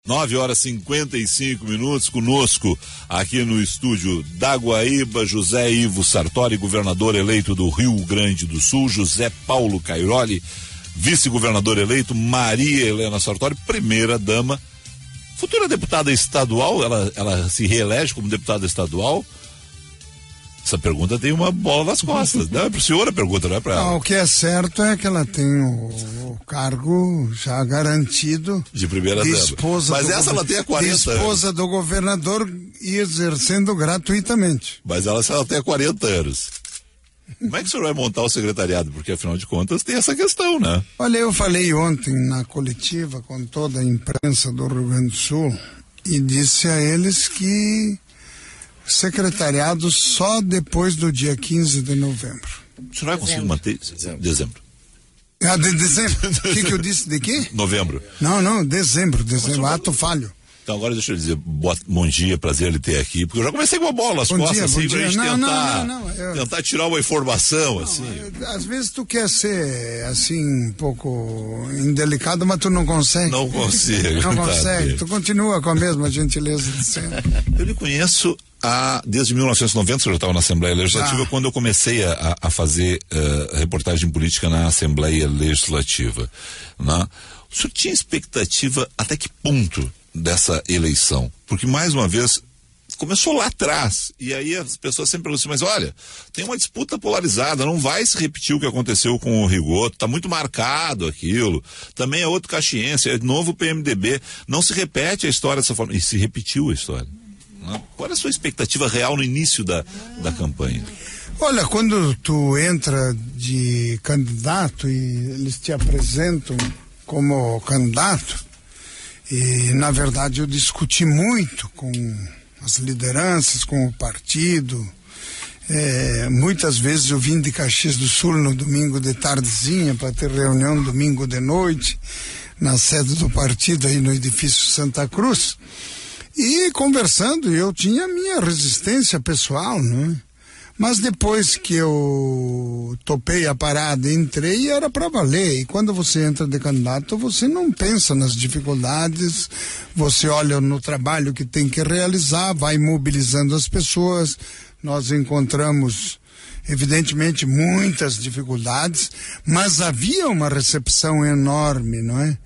9h55, conosco aqui no estúdio da Guaíba, José Ivo Sartori, governador eleito do Rio Grande do Sul, José Paulo Cairoli, vice-governador eleito, Maria Helena Sartori, primeira dama, futura deputada estadual, ela se reelege como deputada estadual. Essa pergunta tem uma bola nas costas, não é para o senhor a pergunta, não é para ela. Não, o que é certo é que ela tem o cargo já garantido de primeira dama. Mas essa ela tem há 40 anos. Esposa do governador e exercendo gratuitamente. Mas ela tem há 40 anos. Como é que o senhor vai montar o secretariado? Porque afinal de contas tem essa questão, né? Olha, eu falei ontem na coletiva com toda a imprensa do Rio Grande do Sul e disse a eles que secretariado só depois do dia 15 de novembro. O senhor vai conseguir manter? Dezembro. Ah, de dezembro? O que eu disse? De quê? Novembro. Não, dezembro, ato falho. Então agora deixa eu dizer, bom dia, prazer ele ter aqui, porque eu já comecei com a bola nas costas, assim, pra gente tentar tirar uma informação, assim. Às vezes tu quer ser, assim, um pouco indelicado, mas tu não consegue. Não consigo. Não consegue, tu continua com a mesma gentileza de sempre. Eu lhe conheço desde 1990, o senhor já estava na Assembleia Legislativa, quando eu comecei a fazer reportagem política na Assembleia Legislativa, né? O senhor tinha expectativa até que ponto dessa eleição? Porque, mais uma vez, começou lá atrás, e aí as pessoas sempre perguntam assim, mas olha, tem uma disputa polarizada, não vai se repetir o que aconteceu com o Rigoto, tá muito marcado aquilo, também é outro caxiense, é novo PMDB, não se repete a história dessa forma, e se repetiu a história. Qual é a sua expectativa real no início da campanha? Olha, quando tu entra de candidato e eles te apresentam como candidato, e na verdade eu discuti muito com as lideranças, com o partido, muitas vezes eu vim de Caxias do Sul no domingo de tardezinha para ter reunião domingo de noite na sede do partido aí no edifício Santa Cruz. E conversando, eu tinha a minha resistência pessoal, não é? Mas depois que eu topei a parada e entrei, era para valer. E quando você entra de candidato, você não pensa nas dificuldades, você olha no trabalho que tem que realizar, vai mobilizando as pessoas. Nós encontramos, evidentemente, muitas dificuldades, mas havia uma recepção enorme, não é?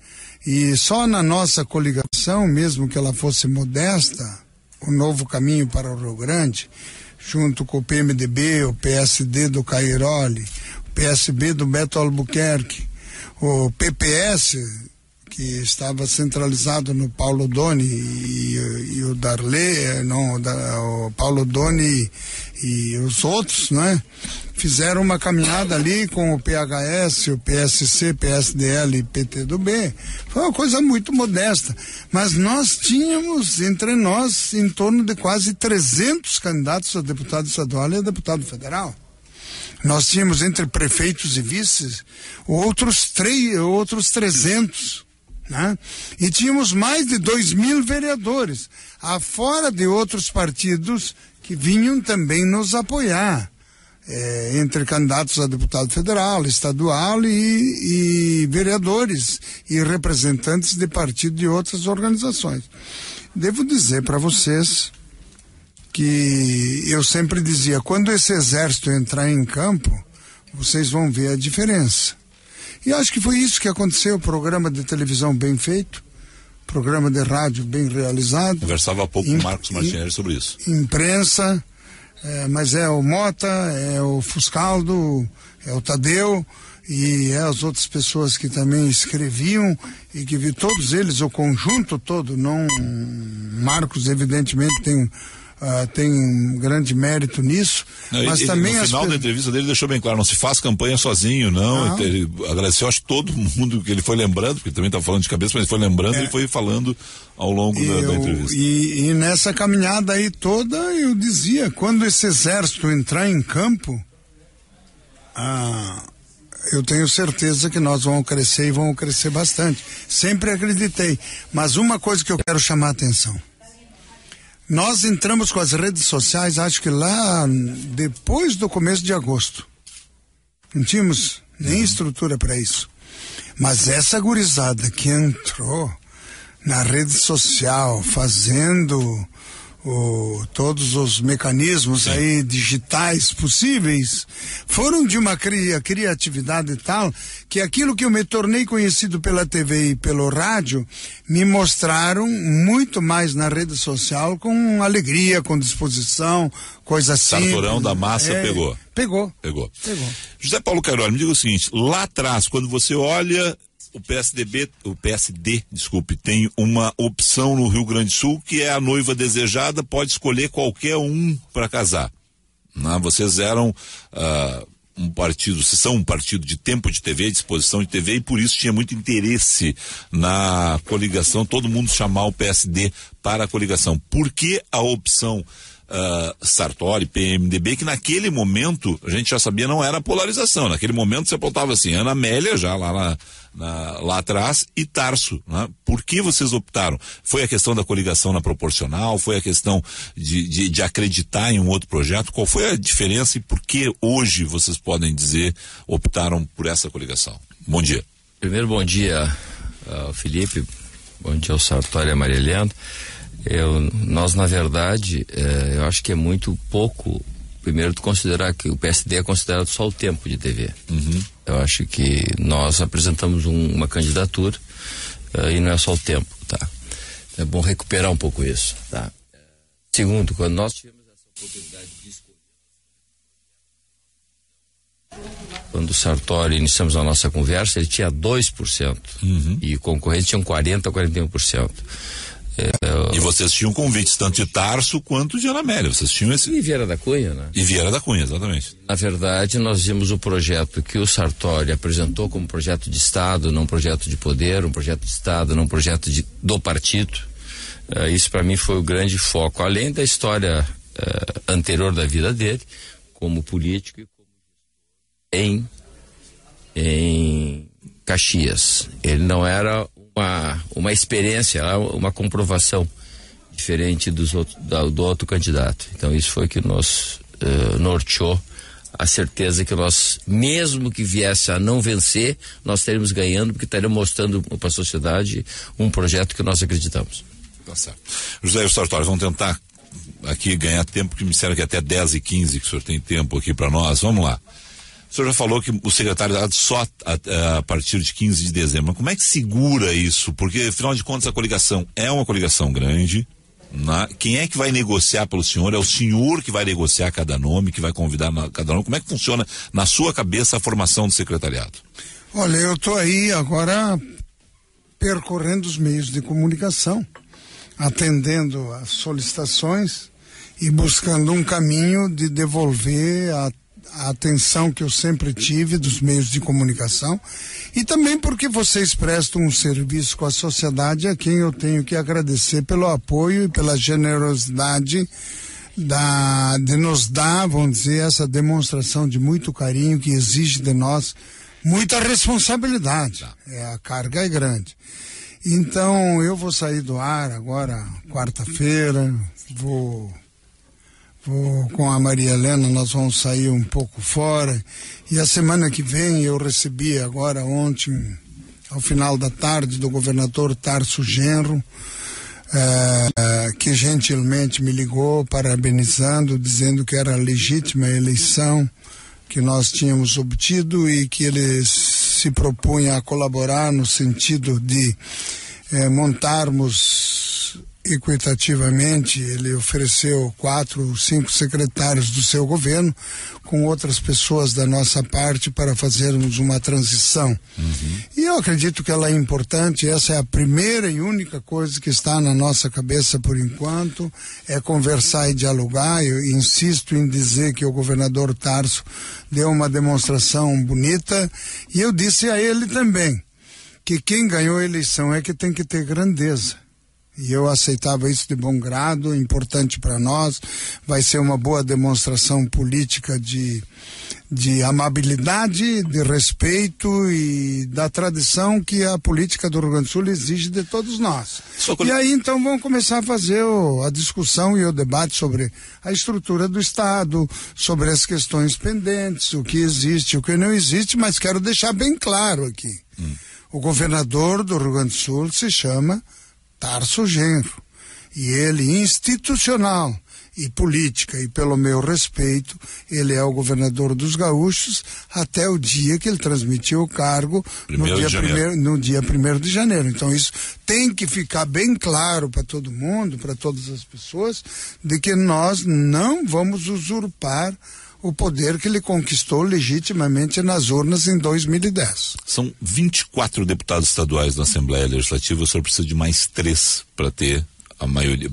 E só na nossa coligação, mesmo que ela fosse modesta, o Novo Caminho para o Rio Grande, junto com o PMDB, o PSD do Cairoli, o PSB do Beto Albuquerque, o PPS, que estava centralizado no Paulo Doni e o Darley, o Paulo Doni e os outros, né? Fizeram uma caminhada ali com o PHS, o PSC, PSDL e PTB. Foi uma coisa muito modesta. Mas nós tínhamos entre nós em torno de quase 300 candidatos a deputado estadual e a deputado federal. Nós tínhamos entre prefeitos e vices outros 300. Né? E tínhamos mais de 2.000 vereadores, afora de outros partidos que vinham também nos apoiar, entre candidatos a deputado federal, estadual e vereadores e representantes de partido de outras organizações. Devo dizer para vocês que eu sempre dizia, quando esse exército entrar em campo, vocês vão ver a diferença. E acho que foi isso que aconteceu, programa de televisão bem feito, programa de rádio bem realizado. Conversava há pouco com o Marcos Martinelli sobre isso. Imprensa, mas é o Mota, é o Fuscaldo, é o Tadeu e as outras pessoas que também escreviam e que vi todos eles, o conjunto todo, não Marcos evidentemente tem um grande mérito nisso, mas também no final da entrevista dele deixou bem claro, não se faz campanha sozinho, não. Ele agradeceu, acho, todo mundo que ele foi lembrando, porque ele também estava falando de cabeça, mas ele foi lembrando e foi falando ao longo da entrevista. E nessa caminhada aí toda, eu dizia, quando esse exército entrar em campo, eu tenho certeza que nós vamos crescer e vamos crescer bastante. Sempre acreditei, mas uma coisa que eu quero chamar a atenção. Nós entramos com as redes sociais, acho que lá depois do começo de agosto. Não tínhamos nem estrutura para isso. Mas essa gurizada que entrou na rede social, fazendo todos os mecanismos aí digitais possíveis, foram de uma criatividade tal que aquilo que eu me tornei conhecido pela TV e pelo rádio me mostraram muito mais na rede social, com alegria, com disposição, coisa simples. Sartorão da massa Pegou. José Paulo Cairoli, me diga o seguinte: lá atrás, quando você olha o PSD, tem uma opção no Rio Grande do Sul, que é a noiva desejada, pode escolher qualquer um para casar. Né? Vocês eram vocês são um partido de tempo de TV, de exposição de TV, e por isso tinha muito interesse na coligação, todo mundo chamar o PSD para a coligação. Por que a opção Sartori, PMDB, que naquele momento a gente já sabia não era polarização? Naquele momento você botava assim, Ana Amélia já lá atrás e Tarso, né? Por que vocês optaram? Foi a questão da coligação na proporcional? Foi a questão de acreditar em um outro projeto? Qual foi a diferença e por que hoje vocês podem dizer optaram por essa coligação? Bom dia. Primeiro, bom dia ao Felipe, bom dia ao Sartori e a Maria Helena. Nós, na verdade, eu acho que é muito pouco, primeiro, de considerar que o PSD é considerado só o tempo de TV. Uhum. Eu acho que nós apresentamos uma candidatura e não é só o tempo, tá? É bom recuperar um pouco isso, tá? Segundo, quando nós tivemos essa oportunidade de escolher, quando o Sartori iniciamos a nossa conversa, ele tinha 2%, e concorrentes tinham 40% a 41%. E vocês tinham convites tanto de Tarso quanto de Ana Amélia. Vocês tinham esse. E Vieira da Cunha, né? E Vieira da Cunha, exatamente. Na verdade, nós vimos o projeto que o Sartori apresentou como projeto de Estado, não projeto de poder, um projeto de Estado, não projeto do partido. Isso para mim foi o grande foco, além da história anterior da vida dele, como político e como em Caxias. Ele não era uma experiência, uma comprovação diferente do outro candidato. Então isso foi que nos norteou a certeza que nós, mesmo que viesse a não vencer, nós estaríamos ganhando, porque estaríamos mostrando para a sociedade um projeto que nós acreditamos. Tá certo. José Sartori, vamos tentar aqui ganhar tempo, que me disseram que até 10h15 que o senhor tem tempo aqui para nós. Vamos lá. O senhor já falou que o secretariado só a partir de 15 de dezembro. Mas como é que segura isso? Porque, afinal de contas, a coligação é uma coligação grande. Né? Quem é que vai negociar pelo senhor? É o senhor que vai negociar cada nome, que vai convidar cada nome? Como é que funciona, na sua cabeça, a formação do secretariado? Olha, eu estou aí agora percorrendo os meios de comunicação, atendendo às solicitações e buscando um caminho de devolver a atenção que eu sempre tive dos meios de comunicação, e também porque vocês prestam um serviço com a sociedade a quem eu tenho que agradecer pelo apoio e pela generosidade de nos dar, vamos dizer, essa demonstração de muito carinho que exige de nós muita responsabilidade. A carga é grande. Então eu vou sair do ar agora quarta-feira, vou com a Maria Helena, nós vamos sair um pouco fora, e a semana que vem eu recebi agora ontem, ao final da tarde, do governador Tarso Genro, que gentilmente me ligou parabenizando, dizendo que era legítima a eleição que nós tínhamos obtido e que ele se propunha a colaborar no sentido de montarmos equitativamente. Ele ofereceu 4 ou 5 secretários do seu governo com outras pessoas da nossa parte para fazermos uma transição. E eu acredito que ela é importante. Essa é a primeira e única coisa que está na nossa cabeça por enquanto, é conversar e dialogar. Eu insisto em dizer que o governador Tarso deu uma demonstração bonita, e eu disse a ele também que quem ganhou a eleição é que tem que ter grandeza. E eu aceitava isso de bom grado, importante para nós, vai ser uma boa demonstração política de amabilidade, de respeito e da tradição que a política do Rio Grande do Sul exige de todos nós. E aí então vamos começar a fazer a discussão e o debate sobre a estrutura do Estado, sobre as questões pendentes, o que existe, o que não existe, mas quero deixar bem claro aqui. O governador do Rio Grande do Sul se chama Tarso Genro. E ele, institucional e política, e pelo meu respeito, ele é o governador dos gaúchos até o dia que ele transmitiu o cargo, no dia 1º de janeiro. Então isso tem que ficar bem claro para todo mundo, para todas as pessoas, de que nós não vamos usurpar o poder que ele conquistou legitimamente nas urnas em 2010. São 24 deputados estaduais na Assembleia Legislativa, o senhor precisa de mais 3 para ter a maioria,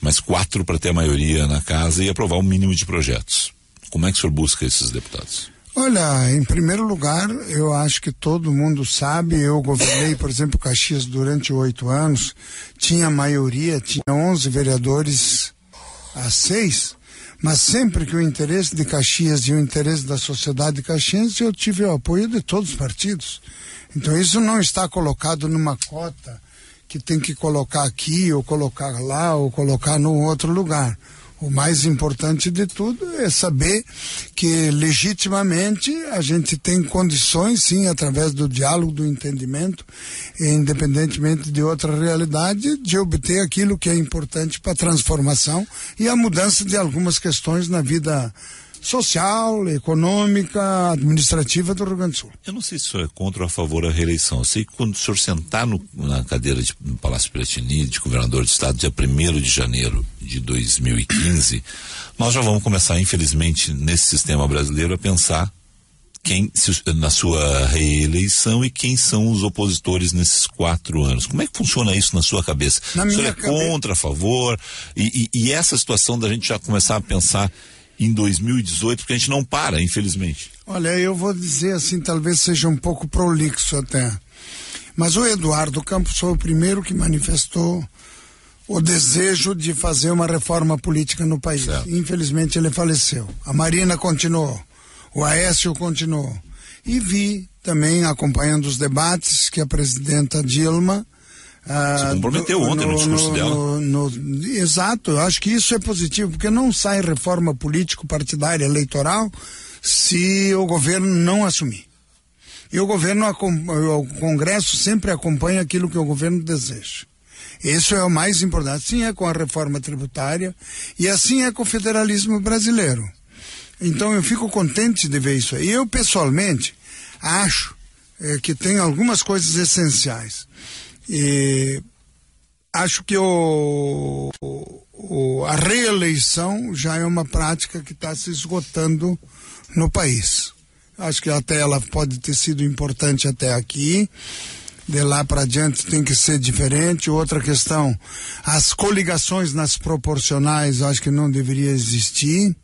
mais 4 para ter a maioria na casa e aprovar o mínimo de projetos. Como é que o senhor busca esses deputados? Olha, em primeiro lugar, eu acho que todo mundo sabe, eu governei, por exemplo, Caxias durante 8 anos, tinha maioria, tinha 11 vereadores a 6, mas sempre que o interesse de Caxias e o interesse da sociedade caxiense, eu tive o apoio de todos os partidos. Então isso não está colocado numa cota que tem que colocar aqui, ou colocar lá, ou colocar num outro lugar. O mais importante de tudo é saber que legitimamente a gente tem condições, sim, através do diálogo, do entendimento, independentemente de outra realidade, de obter aquilo que é importante para a transformação e a mudança de algumas questões na vida social, econômica, administrativa do Rio Grande do Sul. Eu não sei se o senhor é contra ou a favor da reeleição. Eu sei que quando o senhor sentar na cadeira no Palácio Piratini de governador de estado, dia 1º de janeiro de 2015, nós já vamos começar, infelizmente, nesse sistema brasileiro, a pensar na sua reeleição e quem são os opositores nesses 4 anos. Como é que funciona isso na sua cabeça? O senhor é contra, a favor? E essa situação da gente já começar a pensar em 2018, porque a gente não para, infelizmente. Olha, eu vou dizer assim, talvez seja um pouco prolixo até, mas o Eduardo Campos foi o primeiro que manifestou o desejo de fazer uma reforma política no país. Certo. Infelizmente ele faleceu. A Marina continuou, o Aécio continuou. E vi também, acompanhando os debates, que a presidenta Dilma se comprometeu ontem no discurso dela. Exato, eu acho que isso é positivo, porque não sai reforma político-partidária eleitoral se o governo não assumir. E o Congresso sempre acompanha aquilo que o governo deseja. Isso é o mais importante. Assim é com a reforma tributária e assim é com o federalismo brasileiro. Então eu fico contente de ver isso aí. Eu, pessoalmente, acho que tem algumas coisas essenciais. E acho que a reeleição já é uma prática que está se esgotando no país. Acho que até ela pode ter sido importante até aqui. De lá para diante tem que ser diferente. Outra questão, as coligações nas proporcionais acho que não deveria existir,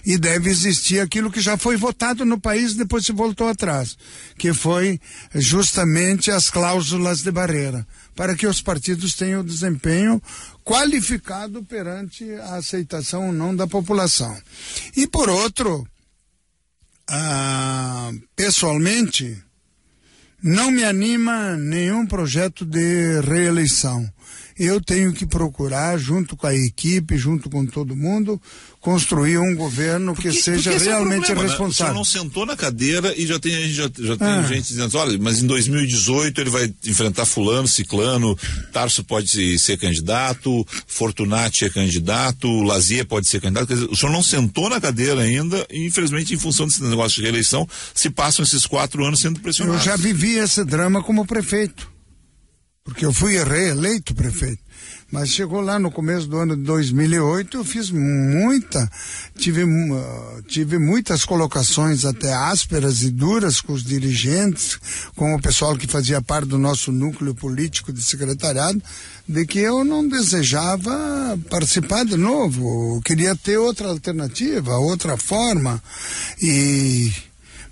e deve existir aquilo que já foi votado no país e depois se voltou atrás, que foi justamente as cláusulas de barreira, para que os partidos tenham desempenho qualificado perante a aceitação ou não da população. E por outro, pessoalmente, não me anima nenhum projeto de reeleição. Eu tenho que procurar, junto com a equipe, junto com todo mundo, construir um governo que seja realmente responsável. O senhor não sentou na cadeira e já tem gente dizendo, olha, mas em 2018 ele vai enfrentar fulano, ciclano, Tarso pode ser candidato, Fortunati é candidato, Lazier pode ser candidato. Quer dizer, o senhor não sentou na cadeira ainda e, infelizmente, em função desse negócio de reeleição, se passam esses 4 anos sendo pressionados. Eu já vivi esse drama como prefeito, porque eu fui reeleito prefeito. Mas chegou lá no começo do ano de 2008, eu fiz tive muitas colocações até ásperas e duras com os dirigentes, com o pessoal que fazia parte do nosso núcleo político de secretariado, de que eu não desejava participar de novo, eu queria ter outra alternativa, outra forma,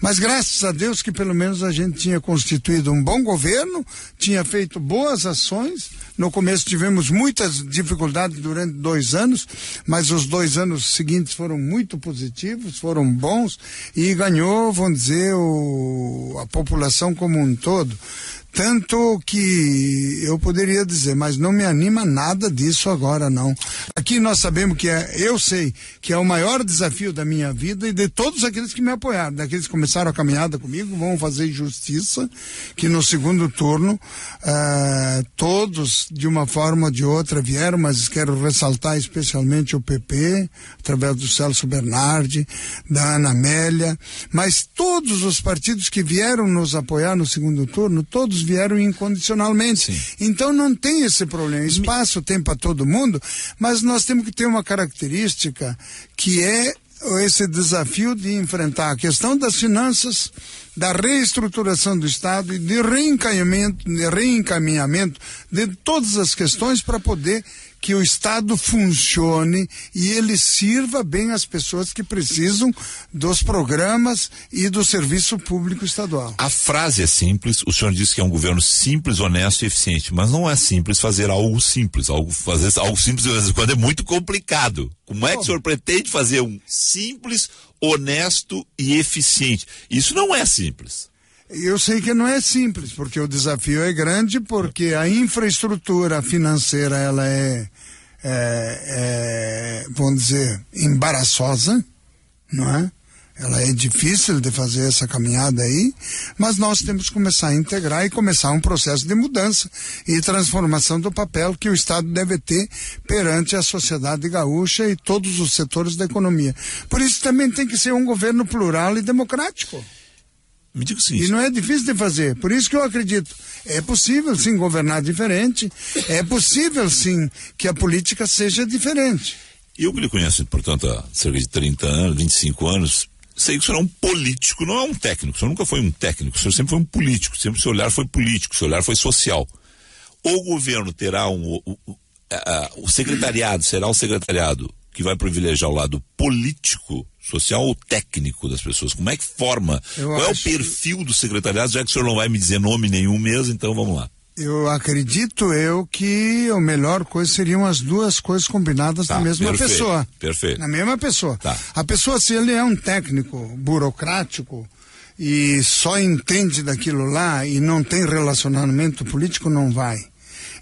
mas graças a Deus que pelo menos a gente tinha constituído um bom governo, tinha feito boas ações. No começo tivemos muitas dificuldades durante 2 anos, mas os 2 anos seguintes foram muito positivos, foram bons, e ganhou, vamos dizer, a população como um todo. Tanto que eu poderia dizer, mas não me anima nada disso agora, não. Aqui nós sabemos que eu sei que é o maior desafio da minha vida e de todos aqueles que me apoiaram, daqueles que começaram a caminhada comigo, vão fazer justiça, que no segundo turno todos, de uma forma ou de outra, vieram, mas quero ressaltar especialmente o PP, através do Celso Bernardi, da Ana Amélia, mas todos os partidos que vieram nos apoiar no segundo turno, todos vieram incondicionalmente. Sim. Então não tem esse problema. Espaço tem para todo mundo, mas nós temos que ter uma característica que é esse desafio de enfrentar a questão das finanças, da reestruturação do Estado e de reencaminhamento de todas as questões para poder que o Estado funcione e ele sirva bem as pessoas que precisam dos programas e do serviço público estadual. A frase é simples, o senhor disse que é um governo simples, honesto e eficiente, mas não é simples fazer algo simples. Fazer algo simples de vez em quando é muito complicado. Como é que o senhor pretende fazer um simples, honesto e eficiente? Isso não é simples. Eu sei que não é simples, porque o desafio é grande, porque a infraestrutura financeira, ela vamos dizer, embaraçosa, não é? Ela é difícil de fazer essa caminhada aí, mas nós temos que começar a integrar e começar um processo de mudança e transformação do papel que o Estado deve ter perante a sociedade gaúcha e todos os setores da economia. Por isso também tem que ser um governo plural e democrático. Me diga o seguinte. E não é difícil de fazer. Por isso que eu acredito. É possível, sim, governar diferente. É possível, sim, que a política seja diferente. Eu que lhe conheço, portanto, há cerca de 30 anos, 25 anos, sei que o senhor é um político, não é um técnico. O senhor nunca foi um técnico, o senhor sempre foi um político. Sempre o seu olhar foi político, o seu olhar foi social. O governo terá o secretariado, será o secretariado que vai privilegiar o lado político, social ou técnico das pessoas? Como é que forma? Qual é o perfil do secretariado, já que o senhor não vai me dizer nome nenhum mesmo, então vamos lá. Eu acredito que a melhor coisa seriam as duas coisas combinadas na mesma pessoa. Perfeito. Na mesma pessoa. Tá. A pessoa, se ele é um técnico burocrático e só entende daquilo lá e não tem relacionamento político, não vai.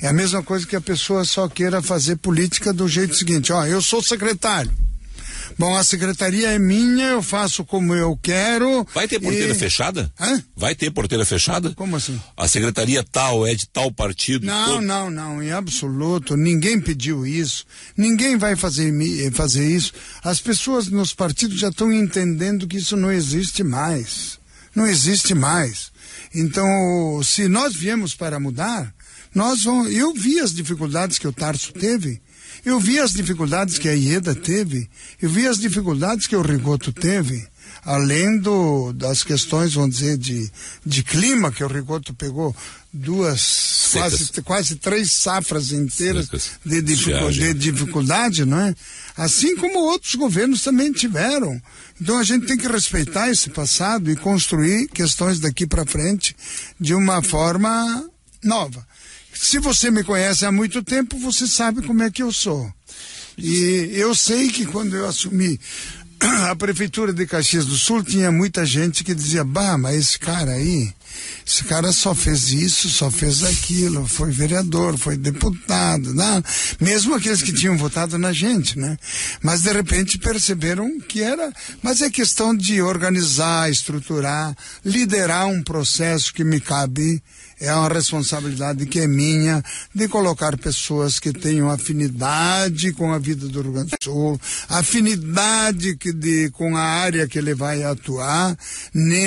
É a mesma coisa que a pessoa só queira fazer política do jeito seguinte, eu sou secretário. Bom, a secretaria é minha, eu faço como eu quero. Vai ter porteira fechada? Hã? Vai ter porteira fechada? Como assim? A secretaria tal é de tal partido? Não, em absoluto. Ninguém pediu isso. Ninguém vai fazer isso. As pessoas nos partidos já estão entendendo que isso não existe mais. Não existe mais. Então, se nós viemos para mudar, eu vi as dificuldades que o Tarso teve, eu vi as dificuldades que a Ieda teve, eu vi as dificuldades que o Rigoto teve, além das questões, vamos dizer, de clima, que o Rigoto pegou quase 3 safras inteiras de dificuldade, não é? Assim como outros governos também tiveram. Então a gente tem que respeitar esse passado e construir questões daqui para frente de uma forma nova. Se você me conhece há muito tempo, você sabe como é que eu sou. E eu sei que quando eu assumi a prefeitura de Caxias do Sul, tinha muita gente que dizia, mas esse cara só fez isso, só fez aquilo, foi vereador, foi deputado, não? Mesmo aqueles que tinham votado na gente, né? Mas de repente perceberam que mas é questão de organizar, estruturar, liderar um processo que me cabe. É uma responsabilidade que é minha, de colocar pessoas que tenham afinidade com a vida do Rio Grande do Sul, afinidade com a área que ele vai atuar.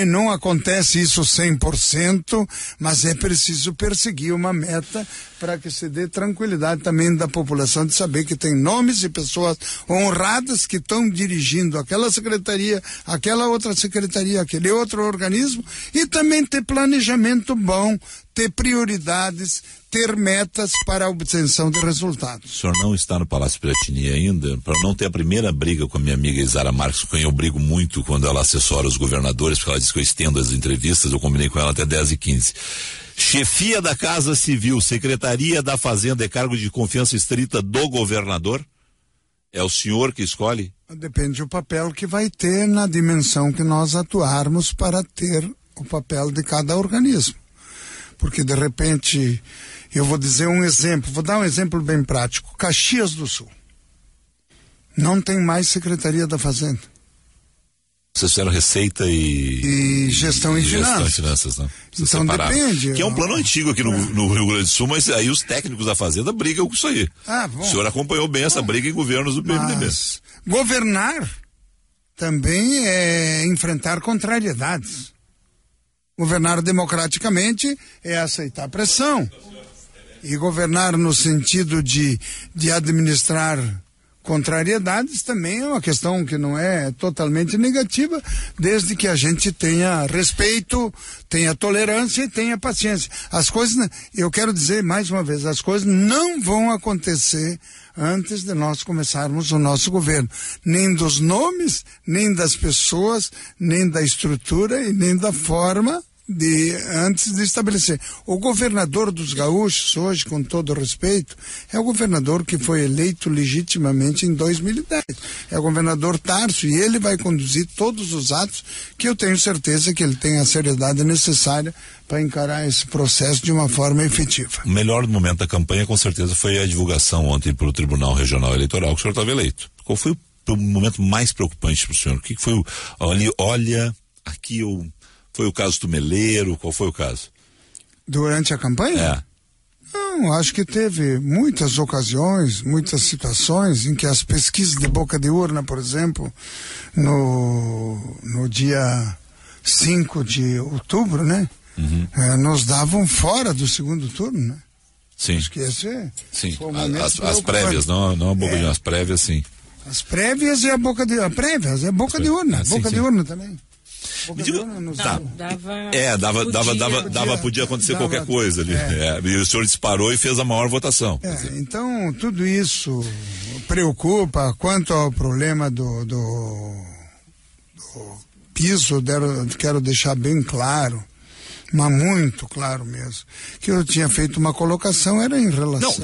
Não acontece isso 100%, mas é preciso perseguir uma meta para que se dê tranquilidade também da população de saber que tem nomes de pessoas honradas que estão dirigindo aquela secretaria, aquela outra secretaria, aquele outro organismo, e também ter planejamento bom, ter prioridades, ter metas para a obtenção de resultados. O senhor não está no Palácio Piratini ainda, para não ter a primeira briga com a minha amiga Isara Marques, com quem eu brigo muito quando ela assessora os governadores, porque ela diz que eu estendo as entrevistas, eu combinei com ela até 10h15. Chefia da Casa Civil, Secretaria da Fazenda, é cargo de confiança estrita do governador? É o senhor que escolhe? Depende do papel que vai ter na dimensão que nós atuarmos para ter o papel de cada organismo. porque de repente eu vou dizer um exemplo, vou dar um exemplo bem prático. Caxias do Sul não tem mais Secretaria da Fazenda. Vocês fizeram Receita e Gestão e Finanças, né? Então depende. Que é um plano antigo aqui no Rio Grande do Sul, mas aí os técnicos da Fazenda brigam com isso aí. Bom. O senhor acompanhou bem essa briga em governos do PMDB. Mas governar também é enfrentar contrariedades. Governar democraticamente é aceitar pressão. E governar no sentido de administrar contrariedades também é uma questão que não é totalmente negativa, desde que a gente tenha respeito, tenha tolerância e tenha paciência. As coisas, eu quero dizer mais uma vez, as coisas não vão acontecer antes de nós começarmos o nosso governo. Nem dos nomes, nem das pessoas, nem da estrutura e nem da forma antes de estabelecer. O governador dos gaúchos, hoje, com todo respeito, é o governador que foi eleito legitimamente em 2010. É o governador Tarso, e ele vai conduzir todos os atos que eu tenho certeza que ele tem a seriedade necessária para encarar esse processo de uma forma efetiva. O melhor momento da campanha, com certeza, foi a divulgação ontem pelo Tribunal Regional Eleitoral que o senhor estava eleito. Qual foi o momento mais preocupante para o senhor? O que foi Foi o caso Tumeleiro? Qual foi o caso? Durante a campanha? Não, acho que teve muitas ocasiões, muitas situações em que as pesquisas de boca de urna, por exemplo, no dia 5 de outubro, né? Nos davam fora do segundo turno, né? Sim. Acho que sim. As prévias, não a boca de urna, as prévias, sim. As prévias e a boca de prévias, é boca de urna, boca de urna também. Podia acontecer qualquer coisa ali. E o senhor disparou e fez a maior votação. Então, tudo isso preocupa. Quanto ao problema do piso, quero deixar bem claro, mas muito claro mesmo, que eu tinha feito uma colocação, era em relação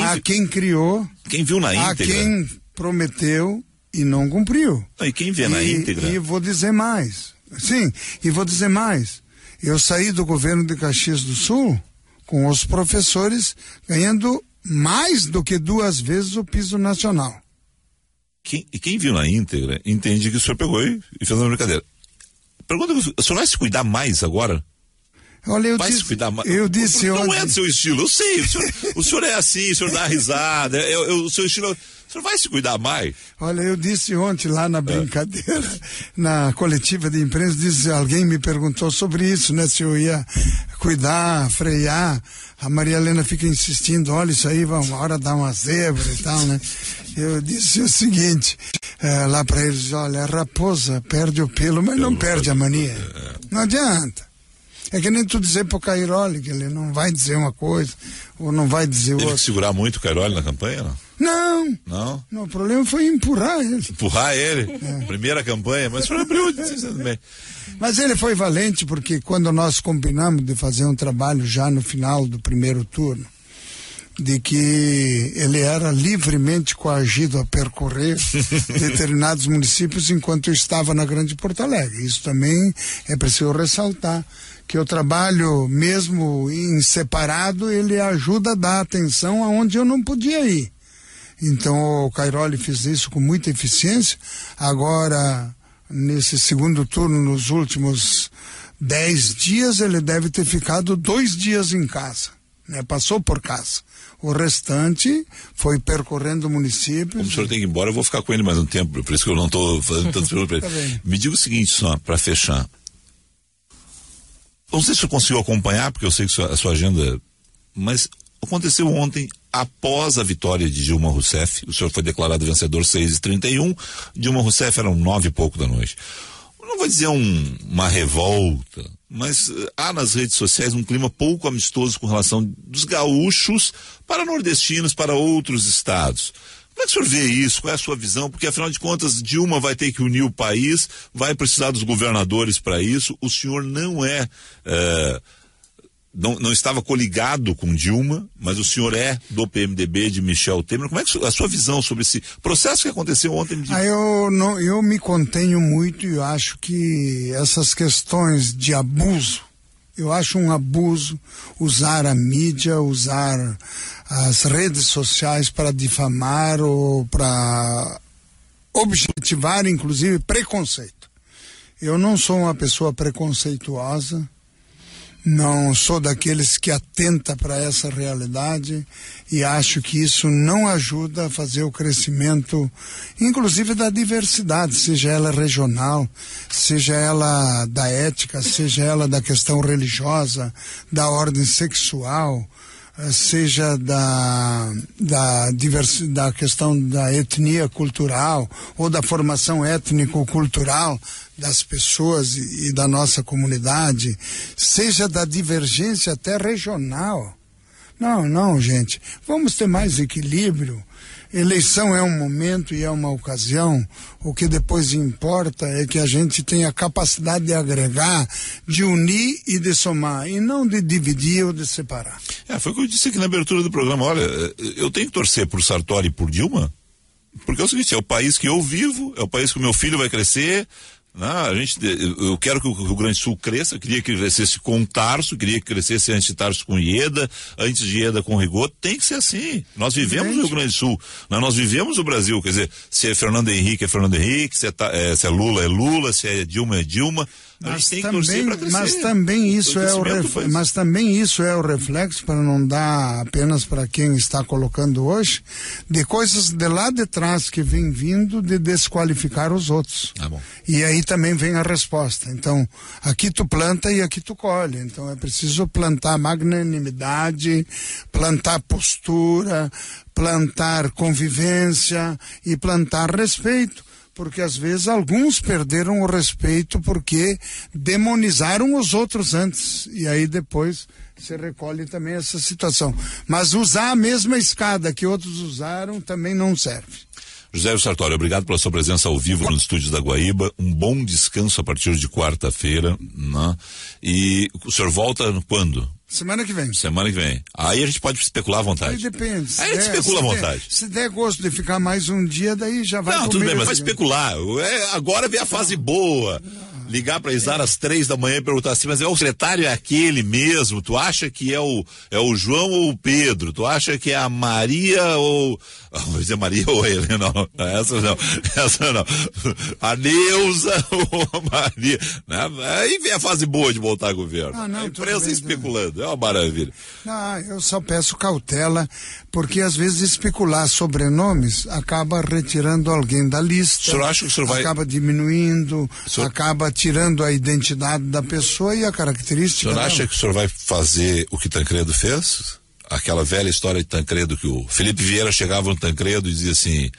a quem criou, quem viu na íntegra, a quem prometeu e não cumpriu. E quem vê na íntegra? E vou dizer mais. Sim, e vou dizer mais. Eu saí do governo de Caxias do Sul com os professores ganhando mais do que 2 vezes o piso nacional. E quem viu na íntegra entende que o senhor pegou e fez uma brincadeira. Pergunta, o senhor vai se cuidar mais agora? Olha, eu disse não ontem. É do seu estilo, eu sei. O senhor é assim, o senhor dá risada. O seu estilo. O senhor vai se cuidar mais? Olha, eu disse ontem lá na brincadeira, na coletiva de imprensa, alguém me perguntou sobre isso, né? Se eu ia cuidar, frear. A Maria Helena fica insistindo, olha, isso aí vai uma hora dar uma zebra e tal, né? Eu disse o seguinte, lá para eles, olha, a raposa perde o pelo, mas não perde a mania. Não adianta. É que nem tu dizer pro Cairoli que ele não vai dizer uma coisa ou não vai dizer outra. Teve que segurar muito o Cairoli na campanha, não? Não, o problema foi empurrar ele. Empurrar ele? Primeira campanha, mas o senhor abriu bem. Mas ele foi valente porque quando nós combinamos de fazer um trabalho já no final do primeiro turno, de que ele era livremente coagido a percorrer determinados municípios enquanto eu estava na Grande Porto Alegre. Isso também é preciso ressaltar, que o trabalho, mesmo em separado, ele ajuda a dar atenção aonde eu não podia ir. Então o Cairoli fez isso com muita eficiência. Agora, nesse segundo turno, nos últimos 10 dias, ele deve ter ficado 2 dias em casa, né? Passou por casa. O restante foi percorrendo municípios. Como o senhor tem que ir embora, eu vou ficar com ele mais um tempo, por isso que eu não estou fazendo tanto perguntas para ele. Me diga o seguinte, só para fechar. Não sei se o senhor conseguiu acompanhar, porque eu sei que a sua agenda, mas aconteceu ontem, após a vitória de Dilma Rousseff, o senhor foi declarado vencedor 6h31, Dilma Rousseff eram 9 e pouco da noite. Não vou dizer uma revolta, mas há nas redes sociais um clima pouco amistoso com relação dos gaúchos para nordestinos, para outros estados. Como é que o senhor vê isso? Qual é a sua visão? Porque, afinal de contas, Dilma vai ter que unir o país, vai precisar dos governadores para isso. O senhor não não estava coligado com Dilma, mas o senhor é do PMDB de Michel Temer. Como é que a sua visão sobre esse processo que aconteceu ontem? Eu me contenho muito e eu acho que essas questões de abuso Eu acho um abuso usar a mídia, usar as redes sociais para difamar ou para objetivar, inclusive, preconceito. Eu não sou uma pessoa preconceituosa, não sou daqueles que atenta para essa realidade e acho que isso não ajuda a fazer o crescimento, inclusive da diversidade, seja ela regional, seja ela da ética, seja ela da questão religiosa, da ordem sexual, seja da questão da etnia cultural ou da formação étnico-cultural das pessoas e da nossa comunidade, seja da divergência até regional. Não, gente, vamos ter mais equilíbrio. Eleição é um momento e é uma ocasião. O que depois importa é que a gente tenha a capacidade de agregar, de unir e de somar, e não de dividir ou de separar. Foi o que eu disse aqui na abertura do programa. Olha, eu tenho que torcer por Sartori e por Dilma, porque é o seguinte, é o país que eu vivo, é o país que o meu filho vai crescer. Eu quero que o Rio Grande do Sul cresça, eu queria que crescesse com Tarso, queria que crescesse antes de Tarso com Ieda, antes de Ieda com Rigoto. Tem que ser assim. Nós vivemos no Rio Grande do Sul, nós vivemos o Brasil. Quer dizer, se é Fernando Henrique, é Fernando Henrique, se é Lula, é Lula, se é Dilma, é Dilma. A gente tem que torcer para crescer. Mas também isso é o reflexo, para não dar apenas para quem está colocando hoje, de coisas de lá de trás que vem vindo de desqualificar os outros. Bom. E aí também vem a resposta. Então, aqui tu planta e aqui tu colhe. Então é preciso plantar magnanimidade, plantar postura, plantar convivência e plantar respeito. Porque às vezes alguns perderam o respeito porque demonizaram os outros antes, e aí depois se recolhe também essa situação. Mas usar a mesma escada que outros usaram também não serve. José Sartori, obrigado pela sua presença ao vivo nos estúdios da Guaíba. Um bom descanso a partir de quarta-feira, né? E o senhor volta quando? Semana que vem. Aí a gente pode especular à vontade. Aí depende. Aí a gente especula à vontade. Se der gosto de ficar mais um dia, daí já vai. Não, tudo bem, mas vai especular. Agora vem a fase boa. Ligar para Isara às 3 da manhã e perguntar assim, mas o secretário é aquele mesmo? Tu acha que é o João ou o Pedro? Tu acha que é a Maria ou... Vou dizer Maria ou ele? Não, essa não. A Neuza ou a Maria. Aí vem a fase boa de voltar ao governo. A imprensa especulando, é uma maravilha. Não, eu só peço cautela, porque às vezes especular sobrenomes acaba retirando alguém da lista. O senhor acha que o senhor vai... Acaba diminuindo, acaba tirando a identidade da pessoa e a característica. O senhor acha que o senhor vai fazer o que Tancredo fez? Aquela velha história de Tancredo, que o Felipe Vieira chegava no Tancredo e dizia assim: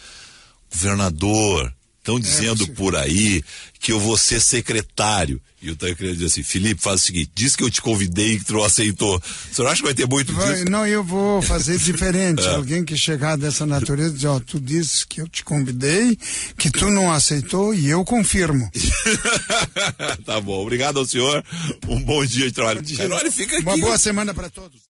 governador, estão dizendo por aí que eu vou ser secretário. E o Tancredo dizia assim: Felipe, faz o seguinte, diz que eu te convidei e que tu não aceitou. O senhor acha que vai ter muito disso? Não, eu vou fazer diferente. Alguém que chegar dessa natureza diz: tu disse que eu te convidei, que tu não aceitou e eu confirmo. Tá bom, obrigado ao senhor, um bom dia de trabalho. Uma boa semana para todos.